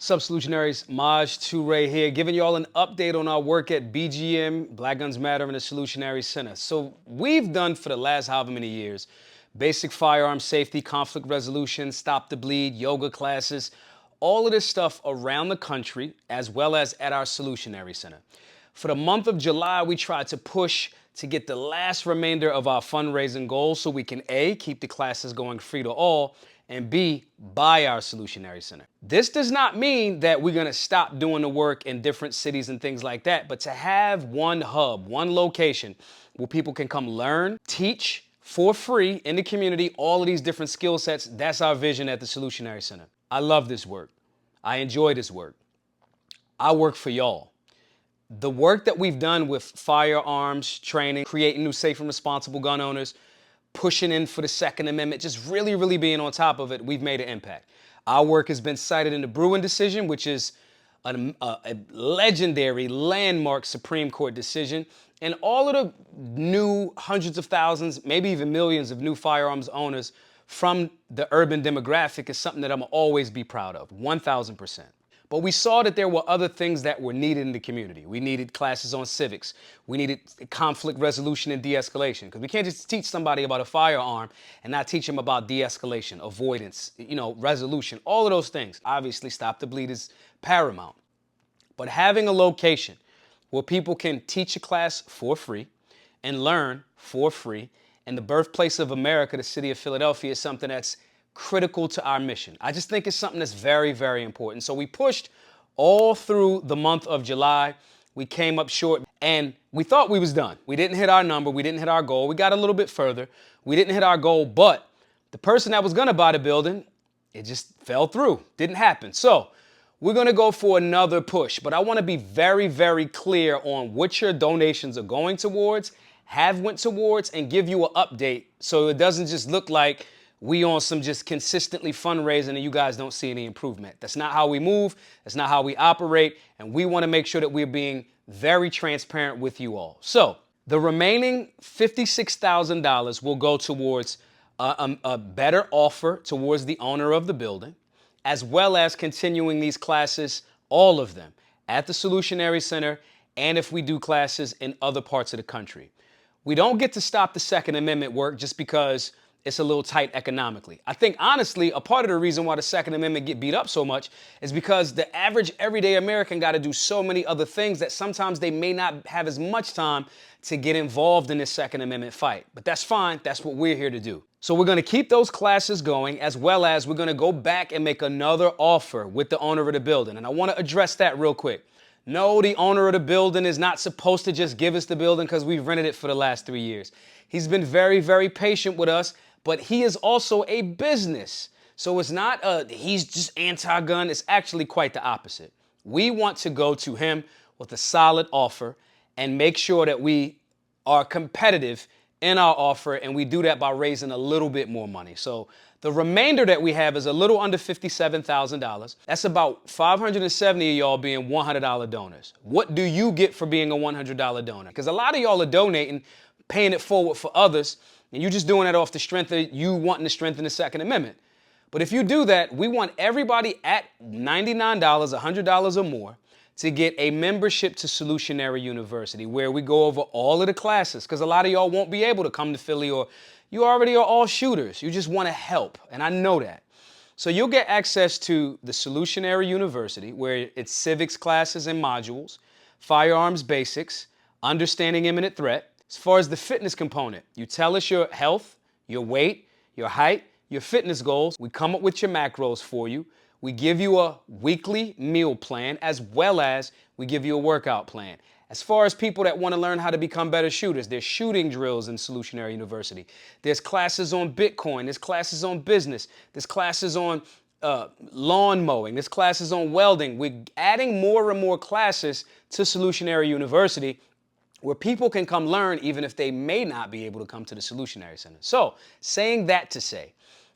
Sup, Solutionaries? Maj Toure here, giving you all an update on our work at BGM, Black Guns Matter, and the Solutionary Center. So we've done for the last however many years, basic firearm safety, conflict resolution, stop the bleed, yoga classes, all of this stuff around the country, as well as at our Solutionary Center. For the month of July, we tried to push to get the last remainder of our fundraising goals so we can A, keep the classes going free to all, and B, buy our Solutionary Center. This does not mean that we're gonna stop doing the work in different cities and things like that, but to have one hub, one location where people can come learn, teach for free in the community, all of these different skill sets, that's our vision at the Solutionary Center. I love this work. I enjoy this work. I work for y'all. The work that we've done with firearms training, creating new safe and responsible gun owners, pushing in for the Second Amendment, just really being on top of it, we've made an impact. Our work has been cited in the Bruin decision, which is a legendary landmark Supreme Court decision. And all of the new hundreds of thousands, maybe even millions of new firearms owners from the urban demographic is something that I'm always be proud of, 1,000%. But we saw that there were other things that were needed in the community. We needed classes on civics. We needed conflict resolution and de-escalation. Because we can't just teach somebody about a firearm and not teach them about de-escalation, avoidance, resolution, all of those things. Obviously, stop the bleed is paramount. But having a location where people can teach a class for free and learn for free, and the birthplace of America, the city of Philadelphia, is something that's critical to our mission. I just think it's something that's very important. So we pushed all through the month of July. We came up short and we thought we was done. We didn't hit our number. We didn't hit our goal. We got a little bit further. We didn't hit our goal, but the person that was gonna buy the building, it just fell through. Didn't happen. So we're gonna go for another push, but I wanna be very clear on what your donations are going towards, have went towards, and give you an update so it doesn't just look like we on some just consistently fundraising and you guys don't see any improvement. That's not how we move. That's not how we operate. And we want to make sure that we're being very transparent with you all. So the remaining $56,000 will go towards a better offer towards the owner of the building, as well as continuing these classes, all of them, at the Solutionary Center, and if we do classes in other parts of the country. We don't get to stop the Second Amendment work just because it's a little tight economically. I think, honestly, a part of the reason why the Second Amendment get beat up so much is because the average everyday American got to do so many other things that sometimes they may not have as much time to get involved in this Second Amendment fight. But that's fine. That's what we're here to do. So we're going to keep those classes going, as well as we're going to go back and make another offer with the owner of the building. And I want to address that real quick. No, the owner of the building is not supposed to just give us the building because we've rented it for the last 3 years. He's been very patient with us. But he is also a business. So it's not he's just anti-gun. It's actually quite the opposite. We want to go to him with a solid offer and make sure that we are competitive in our offer. And we do that by raising a little bit more money. So the remainder that we have is a little under $57,000. That's about 570 of y'all being $100 donors. What do you get for being a $100 donor? Because a lot of y'all are donating, paying it forward for others, and you're just doing that off the strength of you wanting to strengthen the Second Amendment. But if you do that, we want everybody at $99, $100 or more to get a membership to Solutionary University, where we go over all of the classes, because a lot of y'all won't be able to come to Philly, or you already are all shooters. You just want to help, and I know that. So you'll get access to the Solutionary University, where it's civics classes and modules, firearms basics, understanding imminent threat. As far as the fitness component, you tell us your health, your weight, your height, your fitness goals. We come up with your macros for you. We give you a weekly meal plan, as well as we give you a workout plan. As far as people that want to learn how to become better shooters, there's shooting drills in Solutionary University. There's classes on Bitcoin. There's classes on business. There's classes on lawn mowing. There's classes on welding. We're adding more and more classes to Solutionary University, where people can come learn even if they may not be able to come to the Solutionary Center. So, saying that to say,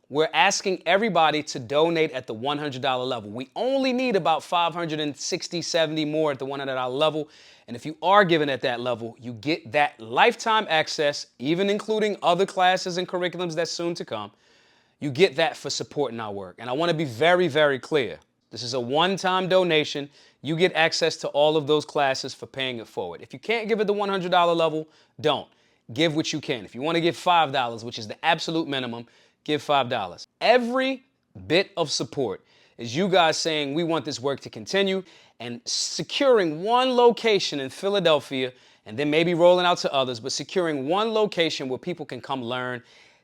we're asking everybody to donate at the $100 level. We only need about 560, 70 more at the $100 level. And if you are giving at that level, you get that lifetime access, even including other classes and curriculums that's soon to come. You get that for supporting our work. And I want to be very clear. This is a one-time donation. You get access to all of those classes for paying it forward. If you can't give at the $100 level, don't. Give what you can. If you want to give $5, which is the absolute minimum, give $5. Every bit of support is you guys saying we want this work to continue and securing one location in Philadelphia and then maybe rolling out to others, but securing one location where people can come learn,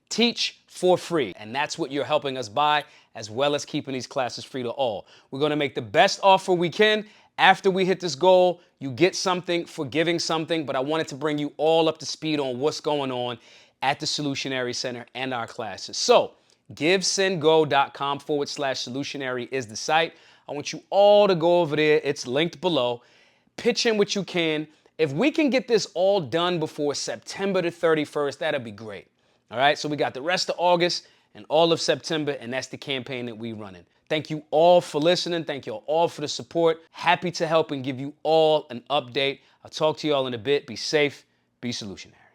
teach for free. And that's what you're helping us by, as well as keeping these classes free to all. We're going to make the best offer we can. After we hit this goal, you get something for giving something, but I wanted to bring you all up to speed on what's going on at the Solutionary Center and our classes. So givesendgo.com/solutionary is the site. I want you all to go over there. It's linked below. Pitch in what you can. If we can get this all done before September the 31st, that'd be great. All right, so we got the rest of August and all of September, and that's the campaign that we're running. Thank you all for listening. Thank you all for the support. Happy to help and give you all an update. I'll talk to you all in a bit. Be safe, be solutionary.